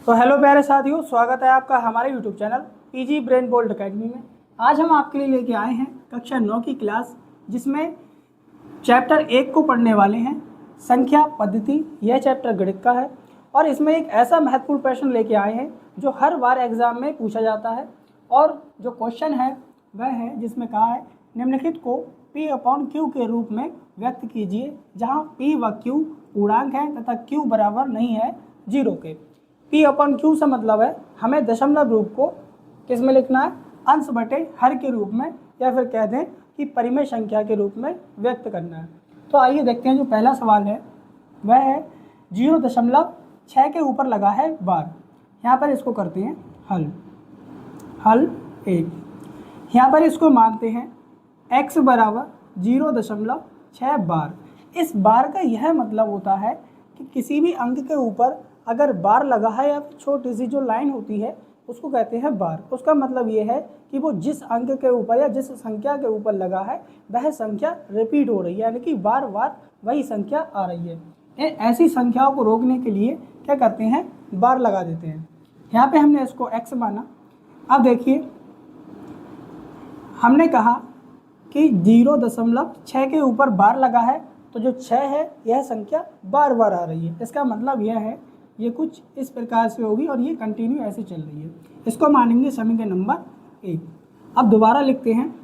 तो हेलो प्यारे साथियों, स्वागत है आपका हमारे YouTube channel PG brain bold academy में। आज हम आपके लिए लेके आए हैं कक्षा 9 की क्लास, जिसमें चैप्टर 1 को पढ़ने वाले हैं, संख्या पद्धति। यह चैप्टर गणित का है और इसमें एक ऐसा महत्वपूर्ण प्रश्न लेके आए हैं जो हर बार एग्जाम में पूछा जाता है। और जो क्वेश्चन है वह है जिसमें कहा है निम्नलिखित को P/Q के रूप में व्यक्त कीजिए, जहाँ P व Q पूर्णांक है तथा Q बराबर नहीं है 0 के। P/Q से मतलब है हमें दशमलव रूप को किस में लिखना है, अंश बटे हर के रूप में, या फिर कह दें कि परिमेय संख्या के रूप में व्यक्त करना है। तो आइए देखते हैं, जो पहला सवाल है वह है 0.6 के ऊपर लगा है बार। यहाँ पर इसको करते हैं हल 1। यहाँ पर इसको मानते हैं x बराबर 0.6 बार। इस बार का यह मतलब होता है कि किसी भी अंक के ऊपर अगर बार लगा है या छोटी सी जो लाइन होती है उसको कहते हैं बार। उसका मतलब ये है कि वो जिस अंक के ऊपर या जिस संख्या के ऊपर लगा है वह संख्या रिपीट हो रही है, यानी कि बार बार वही संख्या आ रही है। ऐसी संख्याओं को रोकने के लिए क्या करते हैं, बार लगा देते हैं। यहाँ पे हमने इसको x माना। अब देखिए, हमने कहा कि 0.6 के ऊपर बार लगा है, तो जो 6 है यह संख्या बार बार आ रही है। इसका मतलब यह है ये कुछ इस प्रकार से होगी और ये कंटिन्यू ऐसे चल रही है। इसको मानेंगे समीकरण नंबर 1। अब दोबारा लिखते हैं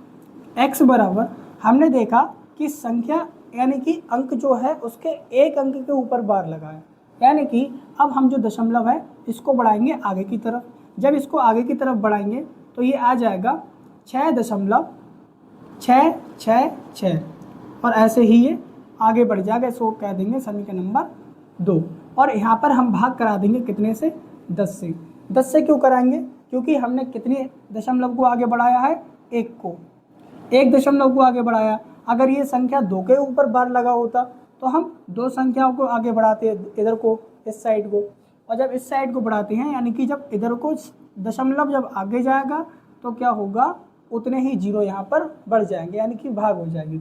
x बराबर, हमने देखा कि संख्या यानी कि अंक जो है उसके एक अंक के ऊपर बार लगा है, यानी कि अब हम जो दशमलव है इसको बढ़ाएंगे आगे की तरफ। जब इसको आगे की तरफ बढ़ाएंगे तो ये आ जाएगा 6.666 और ऐसे ही ये आगे बढ़ जाएगा। इसको कह देंगे समीकरण नंबर 2। और यहाँ पर हम भाग करा देंगे कितने से, 10 से। 10 से क्यों कराएंगे, क्योंकि हमने कितने दशमलव को आगे बढ़ाया है, 1 को, 1 दशमलव को आगे बढ़ाया। अगर ये संख्या 2 के ऊपर बार लगा होता तो हम 2 संख्याओं को आगे बढ़ाते हैं, इधर को, इस साइड को। और जब इस साइड को बढ़ाते हैं, यानी कि जब इधर को दशमलव जब आगे जाएगा तो क्या होगा, उतने ही 0 यहाँ पर बढ़ जाएंगे, यानी कि भाग हो जाएगी।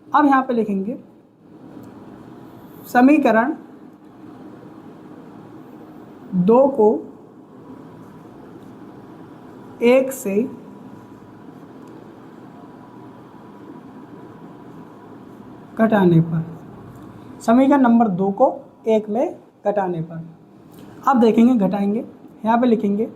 अब यहाँ पे लिखेंगे समीकरण 2 को 1 से घटाने पर, समीकरण नंबर 2 को 1 में घटाने पर। अब देखेंगे, घटाएंगे। यहाँ पे लिखेंगे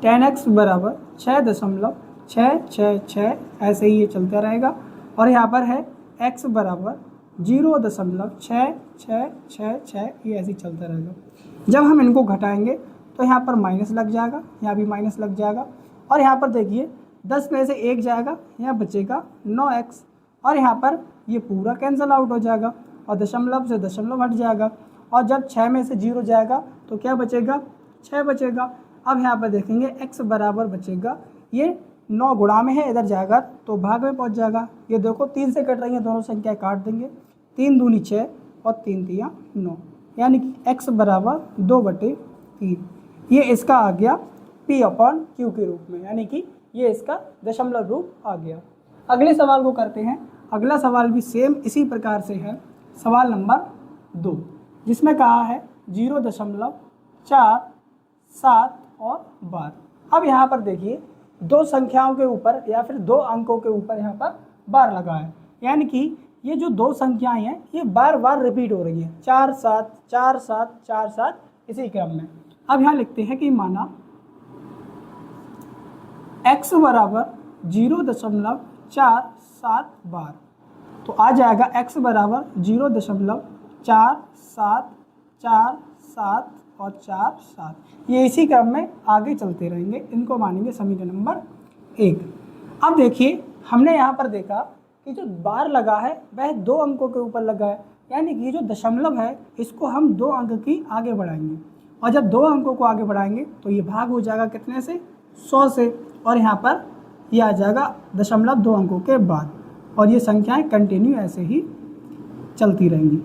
10x बराबर 6.666, ऐसे ही ये चलता रहेगा। और यहाँ पर है x बराबर 0.6666, ये ऐसे ही चलता रहेगा। जब हम इनको घटाएंगे तो यहाँ पर माइनस लग जाएगा, यहाँ भी माइनस लग जाएगा। और यहाँ पर देखिए 10 में से 1 जाएगा, यहाँ बचेगा 9x। और यहाँ पर ये पूरा कैंसिल आउट हो जाएगा और दशमलव से दशमलव हट जाएगा। और जब 6 में से 0 जाएगा तो क्या बचेगा, 6 बचेगा। अब यहाँ पर देखेंगे x बराबर बचेगा, ये 9 गुणा में है, इधर जाएगा तो भाग में पहुँच जाएगा। ये देखो 3 से कट रही हैं, दोनों संख्या काट देंगे। 3 दूनी 6 और 3 तिया 9, यानी कि x बराबर 2/3। ये इसका आ गया P/Q के रूप में, यानी कि ये इसका दशमलव रूप आ गया। अगले सवाल को करते हैं। अगला सवाल भी सेम इसी प्रकार से है, सवाल नंबर 2, जिसमें कहा है 0.47 और बार। अब यहाँ पर देखिए 2 संख्याओं के ऊपर या फिर 2 अंकों के ऊपर यहाँ पर बार लगा है, यानी कि ये जो 2 संख्याएं हैं ये बार बार रिपीट हो रही हैं, 4 7 4 7 4 7 इसी क्रम में। अब यहाँ लिखते हैं कि माना x बराबर 0.47 बार, तो आ जाएगा x बराबर 0.4747 और 4 7, ये इसी क्रम में आगे चलते रहेंगे। इनको मानेंगे समीकरण नंबर 1। अब देखिए, हमने यहाँ पर देखा कि जो बार लगा है वह 2 अंकों के ऊपर लगा है, यानी कि जो दशमलव है इसको हम 2 अंक की आगे बढ़ाएंगे। और जब 2 अंकों को आगे बढ़ाएंगे तो ये भाग हो जाएगा कितने से, 100 से। और यहाँ पर ये आ जाएगा दशमलव 2 अंकों के बाद, और ये संख्याएं कंटिन्यू ऐसे ही चलती रहेंगी।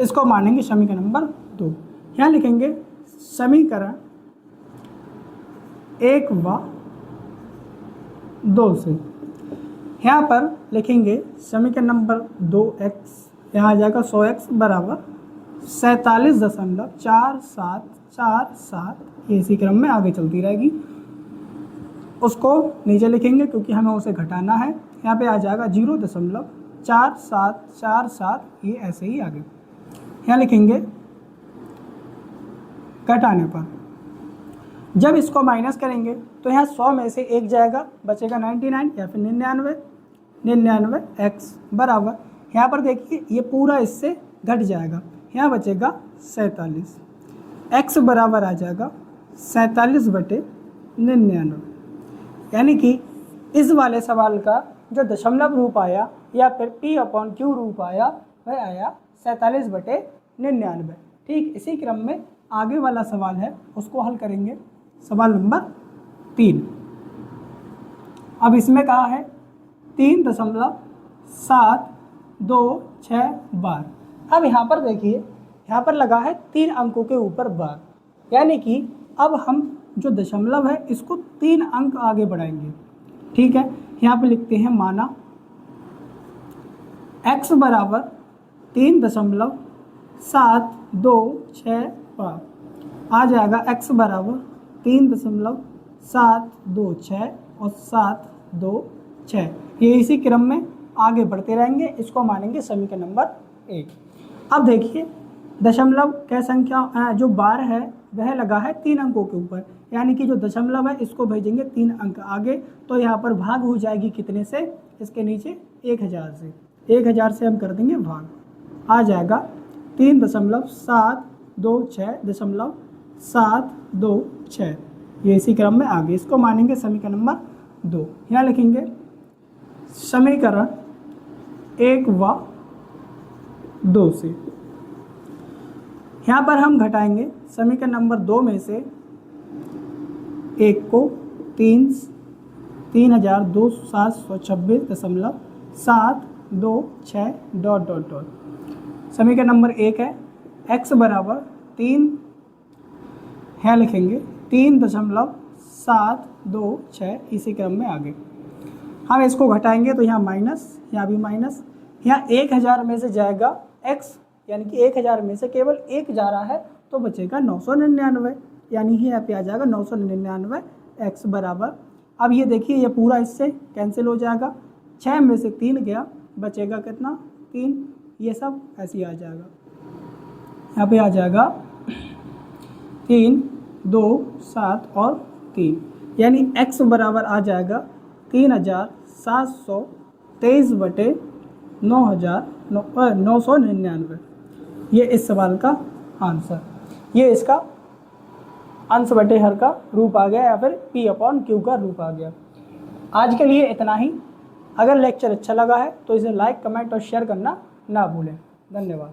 इसको मानेंगे समीकरण नंबर 2। यहाँ लिखेंगे समीकरण 1 व 2 से। यहाँ पर लिखेंगे समीकरण नंबर 2x, यहाँ आ जाएगा 100x बराबर 47.4747 ये इसी क्रम में आगे चलती रहेगी। उसको नीचे लिखेंगे क्योंकि हमें उसे घटाना है। यहाँ पे आ जाएगा 0.4747, ये ऐसे ही आगे यहाँ लिखेंगे। घटाने पर जब इसको माइनस करेंगे तो यहाँ 100 में से 1 जाएगा, बचेगा 99 या फिर 99 x बराबर, यहाँ पर देखिए ये पूरा इससे घट जाएगा, यहाँ बचेगा 47, x बराबर आ जाएगा 47/99। यानी कि इस वाले सवाल का जो दशमलव रूप आया या फिर p/q रूप आया वह आया 47/99। ठीक इसी क्रम में आगे वाला सवाल है, उसको हल करेंगे। सवाल नंबर 3। अब इसमें कहा है 3.726 बार। अब यहाँ पर देखिए, यहाँ पर लगा है 3 अंकों के ऊपर बार, यानी कि अब हम जो दशमलव है इसको 3 अंक आगे बढ़ाएंगे। ठीक है, यहाँ पे लिखते हैं माना x बराबर 3.726 बार। आ जाएगा x बराबर 3.726 और 726। ये इसी क्रम में आगे बढ़ते रहेंगे, इसको मानेंगे समीकरण नंबर 1। अब देखिए दशमलव क्या संख्या जो बार है वह लगा है 3 अंकों के ऊपर, यानी कि जो दशमलव है इसको भेजेंगे 3 अंक आगे, तो यहाँ पर भाग हो जाएगी कितने से, इसके नीचे 1000 से। 1000 से हम कर देंगे भाग, आ जाएगा 3.726.726। ये इसी क्रम में आगे, इसको मानेंगे समीकरण नंबर 2। यहाँ लिखेंगे समीकरण 1 व 2 से। यहाँ पर हम घटाएंगे समीकरण नंबर 2 में से 1 को 3226.726 ... समीकरण नंबर 1 है x बराबर 3, यहाँ लिखेंगे 3.726, इसी क्रम में आगे हम इसको घटाएंगे तो यहाँ माइनस, यहाँ भी माइनस, यहाँ 1000 में से जाएगा x, यानी कि 1000 में से केवल 1 जा रहा है तो बचेगा 999, यानी कि यहाँ पे आ जाएगा 999 x बराबर। अब ये देखिए ये पूरा इससे कैंसिल हो जाएगा, 6 में से 3 गया, बचेगा कितना 3, ये सब ऐसे ही आ जाएगा। यहाँ पे आ जाएगा 3, 2, 7 और 3, यानी x बराबर आ जाएगा 3723/999। ये इस सवाल का आंसर, ये इसका अंश बटे हर का रूप आ गया या फिर p/q का रूप आ गया। आज के लिए इतना ही। अगर लेक्चर अच्छा लगा है तो इसे लाइक, कमेंट और शेयर करना ना भूलें। धन्यवाद।